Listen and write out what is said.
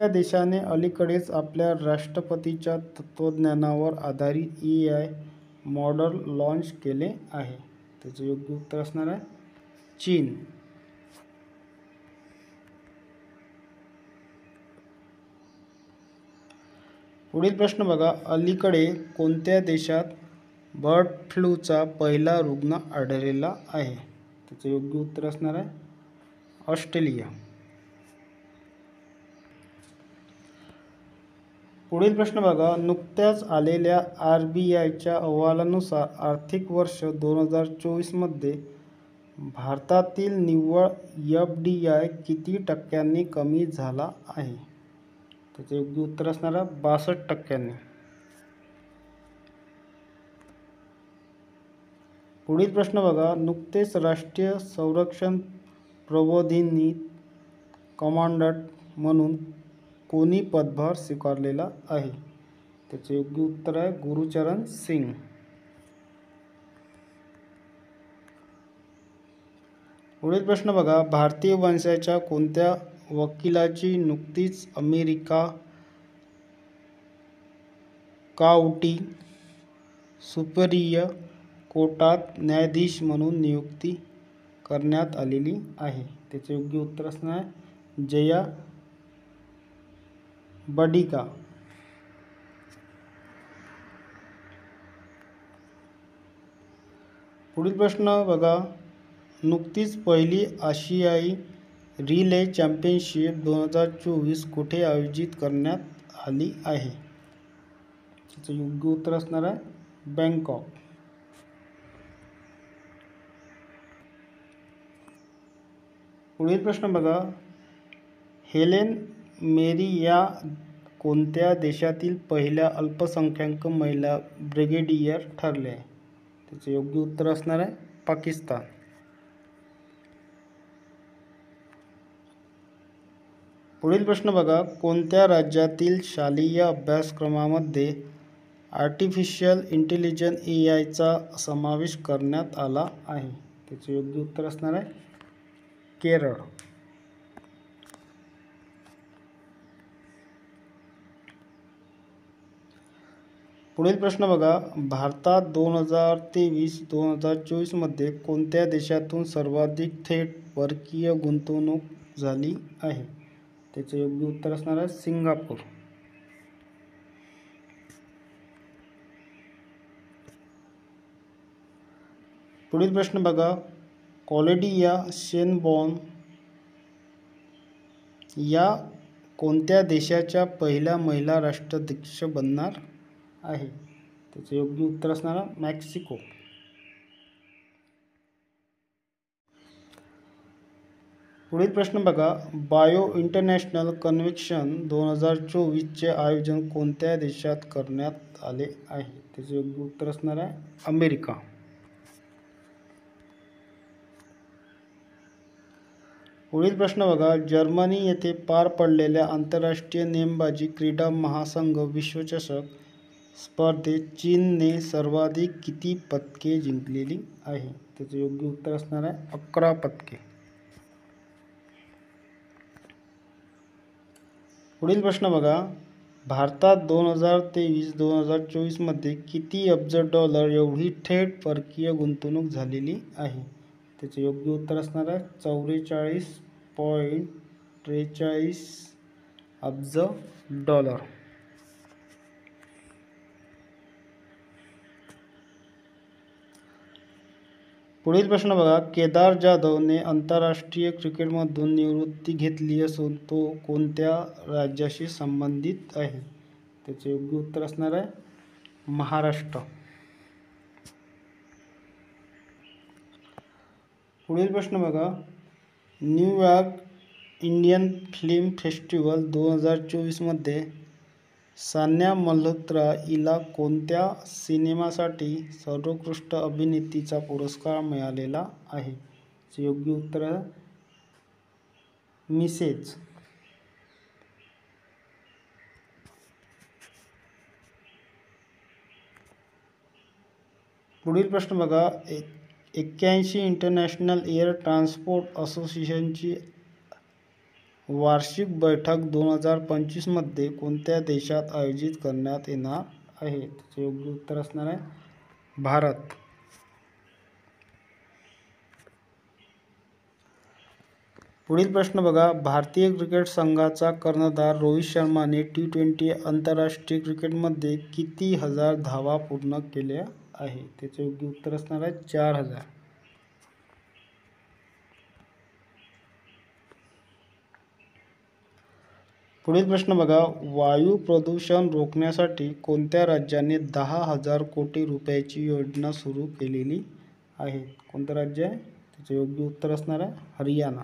या देशाने अलीकडेच आपल्या राष्ट्रपतींच्या तत्त्वज्ञानावर आधारित AI मॉडेल लाँच केले आहे? त्याचं योग्य उत्तर असणार आहे चीन. पुढील प्रश्न बघा, अलीकडे कोणत्या देशात बर्ड फ्लूचा पहिला रुग्ण आढळलेला आहे? त्याचं योग्य उत्तर असणार आहे ऑस्ट्रेलिया. पुढील प्रश्न बघा, नुकत्याच आलेल्या RBIच्या अहवालानुसार आर्थिक वर्ष 2024 मध्ये भारतातील निव्वळ FDI किती टक्क्यांनी कमी झाला आहे? त्याचे योग्य उत्तर असणार आहे 62%. पुढील प्रश्न बघा, नुकतेच राष्ट्रीय संरक्षण प्रबोधिनी कमांडंट म्हणून कोणी पदभार स्वीकारलेला आहे? त्याचे योग्य उत्तर आहे गुरुचरण सिंग. पुढील प्रश्न बघा, भारतीय वंशाच्या कोणत्या वकिलाची नुकतीच अमेरिका काउंटी सुपरियर कोर्टात न्यायाधीश म्हणून नियुक्ती करण्यात आलेली आहे? त्याचे योग्य उत्तर असणार आहे जया बडिगा. पुढील प्रश्न बघा, नुकतीच पहिली आशियाई रिले चॅम्पियनशिप 2024 कुठे आयोजित करण्यात आली आहे? त्याचं योग्य उत्तर असणार आहे बँकॉक. पुढील प्रश्न बघा, हेलेन मेरी या कोणत्या देशातील पहिल्या अल्पसंख्याक महिला ब्रिगेडियर ठरल्या? त्याचे योग्य उत्तर असणार आहे पाकिस्तान. पुढील प्रश्न बघा, कोणत्या राज्यातील शालेय अभ्यासक्रमामध्ये आर्टिफिशियल इंटेलिजन्स AIचा समावेश करण्यात आला आहे? त्याचे योग्य उत्तर असणार आहे केरळ. पुढील प्रश्न बघा, भारतात 2023-2024 मध्ये कोणत्या देशातून सर्वाधिक थेट परकीय गुंतवणूक झाली आहे? त्याचे योग्य उत्तर असणार आहे सिंगापूर. पुढील प्रश्न बघा, क्लॉडिया शेनबॉर्न या कोणत्या देशाच्या पहिल्या महिला राष्ट्राध्यक्ष बनणार आहे? त्याचे योग्य उत्तर असणार आहे मेक्सिको. पुढील प्रश्न बघा, बायो इंटरनॅशनल कन्व्हेन्शन 2024 चे आयोजन कोणत्या देशात करण्यात आले आहे? त्याचे योग्य उत्तर असणार आहे अमेरिका. पुढील प्रश्न बघा, जर्मनी येथे पार पडलेल्या आंतरराष्ट्रीय नेमबाजी क्रीडा महासंघ विश्वचषक स्पर्धेत चीनने सर्वाधिक किती पदके जिंकलेली आहे? त्याचे योग्य उत्तर असणार आहे 11 पदके. पुढील प्रश्न बघा, भारतात 2023-2024 मध्ये किती अब्ज डॉलर एवढी थेट परकीय गुंतवणूक झालेली आहे? त्याचे योग्य उत्तर असणार आहे 44.43 अब्ज डॉलर. पुढील प्रश्न बघा, केदार जाधवने आंतरराष्ट्रीय क्रिकेटमधून निवृत्ती घेतली असून तो कोणत्या राज्याशी संबंधित आहे? त्याचे योग्य उत्तर असणार आहे महाराष्ट्र. पुढील प्रश्न बघा, न्यूयॉर्क इंडियन फिल्म फेस्टिवल 2024 मध्ये सान्या मल्होत्रा हिला कोणत्या सिनेमासाठी सर्वोत्कृष्ट अभिनेत्रीचा पुरस्कार मिळालेला आहे? योग्य उत्तर आहे मिसेस. पुढील प्रश्न बघा, 81 इंटरनॅशनल एअर ट्रान्सपोर्ट असोसिएशनची वार्षिक बैठक 2025 मध्ये कोणत्या देशात आयोजित करण्यात येणार आहे? त्याचे योग्य उत्तर असणार आहे भारत. पुढील प्रश्न बघा. भारतीय क्रिकेट संघाचा कर्णधार रोहित शर्माने T20 आंतरराष्ट्रीय क्रिकेटमध्ये किती हजार धावा पूर्ण केल्या आहे? त्याचे योग्य उत्तर असणार आहे 4000. पुढील प्रश्न बघा. वायू प्रदूषण रोखण्यासाठी कोणत्या राज्याने 10,000 कोटी रुपयाची योजना सुरू केलेली आहे? कोणतं राज्य आहे? त्याचे योग्य उत्तर असणार आहे हरियाणा.